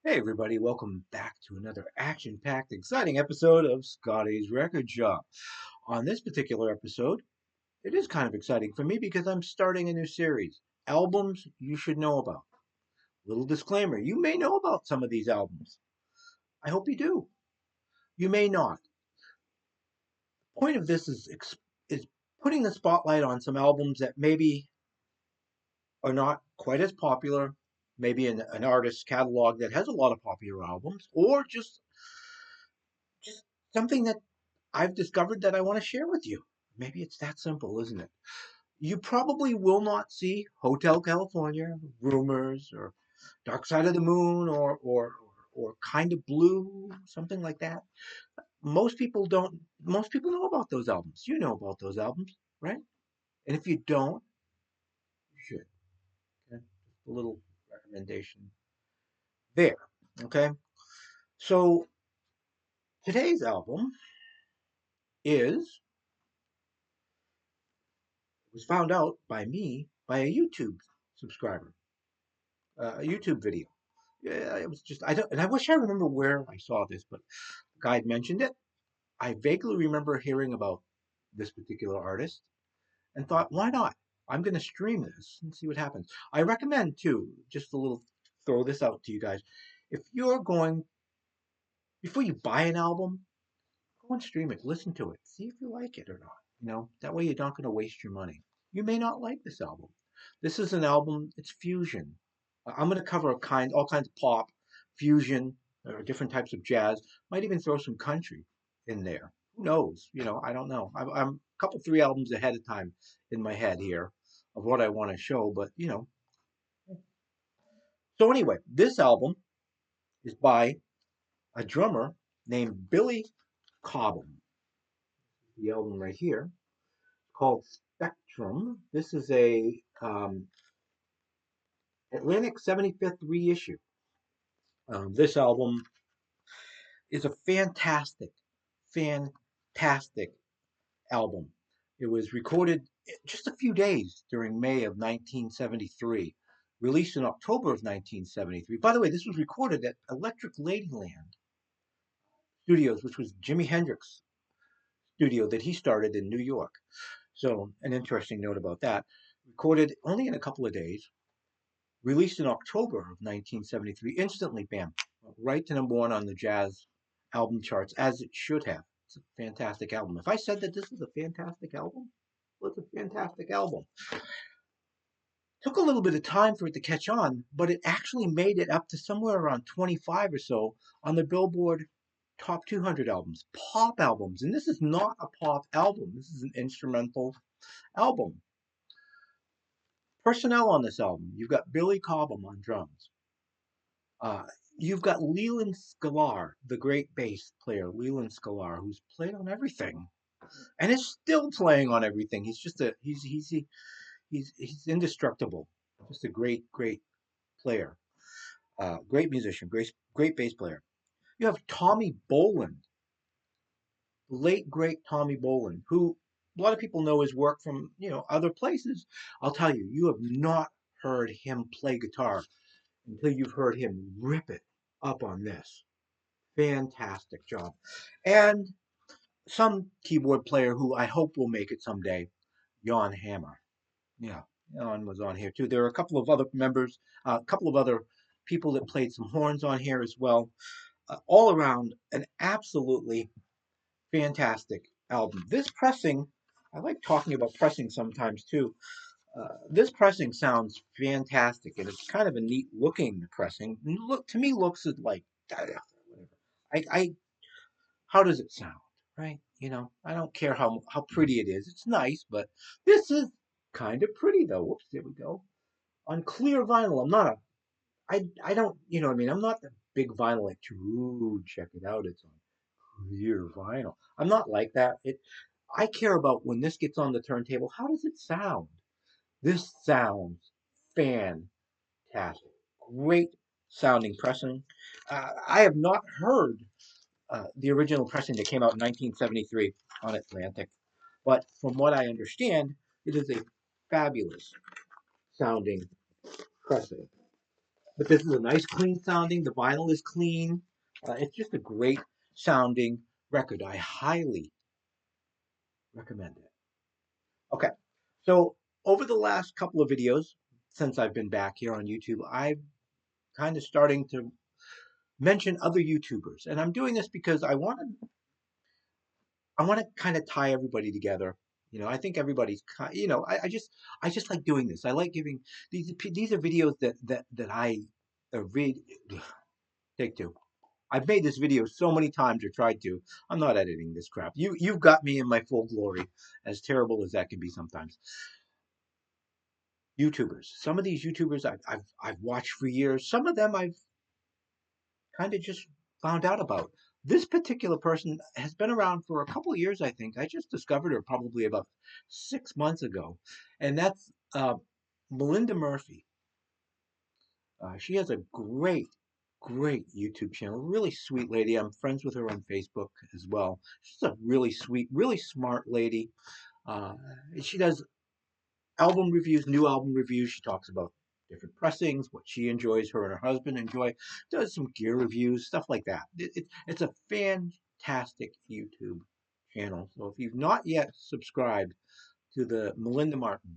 Hey everybody, welcome back to another action-packed, exciting episode of Scotty's Record Shop. On this particular episode, it is kind of exciting for me because I'm starting a new series, Albums You Should Know About. Little disclaimer, you may know about some of these albums. I hope you do. You may not. The point of this is putting the spotlight on some albums that maybe are not quite as popular, maybe an artist's catalog that has a lot of popular albums, or just something that I've discovered that I want to share with you. Maybe it's that simple, isn't it? You probably will not see Hotel California, Rumors, or Dark Side of the Moon, or Kind of Blue, something like that. Most people don't. Most people know about those albums. You know about those albums, right? And if you don't, you should. Okay? Just a little recommendation there. Okay. So today's album is was found out by me by a YouTube subscriber, a YouTube video. Yeah, it was just I don't, and I wish I remember where I saw this, but the guy had mentioned it. I vaguely remember hearing about this particular artist and thought, why not? I'm going to stream this and see what happens. I recommend too, just a little throw this out to you guys. If you're going before you buy an album, go and stream it, listen to it, see if you like it or not. That way you're not going to waste your money. You may not like this album. This is an album, it's fusion. I'm going to cover all kinds of pop, fusion, or different types of jazz. Might even throw some country in there. Who knows? I don't know. I'm a couple, three albums ahead of time in my head here of what I want to show, but. So anyway, this album is by a drummer named Billy Cobham. The album right here called Spectrum. This is a Atlantic 75th reissue. This album is a fantastic album. It was recorded just a few days during May of 1973, released in October of 1973. By the way, this was recorded at Electric Ladyland Studios, which was Jimi Hendrix studio that he started in New York. So, an interesting note about that. Recorded only in a couple of days, released in October of 1973, instantly, bam, right to number 1 on the jazz album charts, as it should have. It's a fantastic album. If I said that this was a fantastic album, well, it's a fantastic album. Took a little bit of time for it to catch on, but it actually made it up to somewhere around 25 or so on the Billboard Top 200 albums, pop albums. And this is not a pop album, this is an instrumental album. Personnel on this album, you've got Billy Cobham on drums. Uh, you've got Leland Sklar, the great bass player, Leland Sklar, who's played on everything and is still playing on everything. He's just he's indestructible. Just a great player, great musician, great bass player. You have Tommy Boland, late great Tommy Boland, who a lot of people know his work from other places. I'll tell you, you have not heard him play guitar until you've heard him rip it up on this. Fantastic job. And some keyboard player who I hope will make it someday, Jan Hammer. Yeah, Jan was on here too. There are a couple of other members, a couple of other people that played some horns on here as well. All around, an absolutely fantastic album. This pressing, I like talking about pressing sometimes too. This pressing sounds fantastic, and it's kind of a neat looking pressing. Look to me, looks like I how does it sound, right? I don't care how pretty it is. It's nice, but this is kind of pretty though. Whoops, there we go. On clear vinyl, I'm not a I don't what I mean. I'm not the big vinyl like, ooh, check it out. It's on clear vinyl. I'm not like that. I care about when this gets on the turntable. How does it sound? This sounds fantastic. Great sounding pressing. I have not heard the original pressing that came out in 1973 on Atlantic, but from what I understand, it is a fabulous sounding pressing. But this is a nice, clean sounding. The vinyl is clean. It's just a great sounding record. I highly recommend it. Okay, so over the last couple of videos, since I've been back here on YouTube, I've kind of starting to mention other YouTubers, and I'm doing this because I want to kind of tie everybody together. I think everybody's I just like doing this. I like giving these are videos that I read. Take two. I've made this video so many times or tried to. I'm not editing this crap. You've got me in my full glory, as terrible as that can be sometimes. YouTubers. Some of these YouTubers I've watched for years. Some of them I've kind of just found out about. This particular person has been around for a couple of years, I think. I just discovered her probably about 6 months ago, and that's Melinda Murphy. She has a great YouTube channel. Really sweet lady. I'm friends with her on Facebook as well. She's a really sweet, really smart lady. Uh, she does album reviews, new album reviews. She talks about different pressings, what she enjoys, her and her husband enjoy. Does some gear reviews, stuff like that. It's a fantastic YouTube channel. So if you've not yet subscribed to the Melinda Murphy.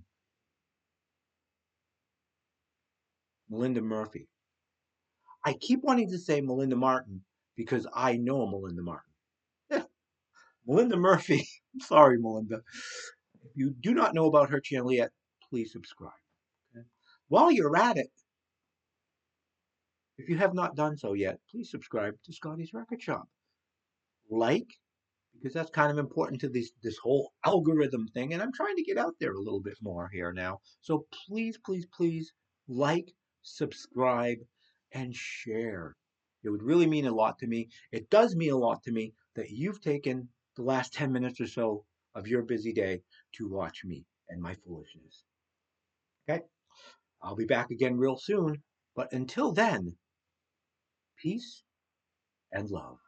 I keep wanting to say Melinda Martin because I know Melinda Martin. Melinda Murphy. Sorry, Melinda. If you do not know about her channel yet, please subscribe. Okay? While you're at it, if you have not done so yet, please subscribe to Scotty's Record Shop. Like, because that's kind of important to this whole algorithm thing, and I'm trying to get out there a little bit more here now. So please like, subscribe, and share. It would really mean a lot to me. It does mean a lot to me that you've taken the last 10 minutes or so of your busy day to watch me and my foolishness. Okay? I'll be back again real soon. But until then, peace and love.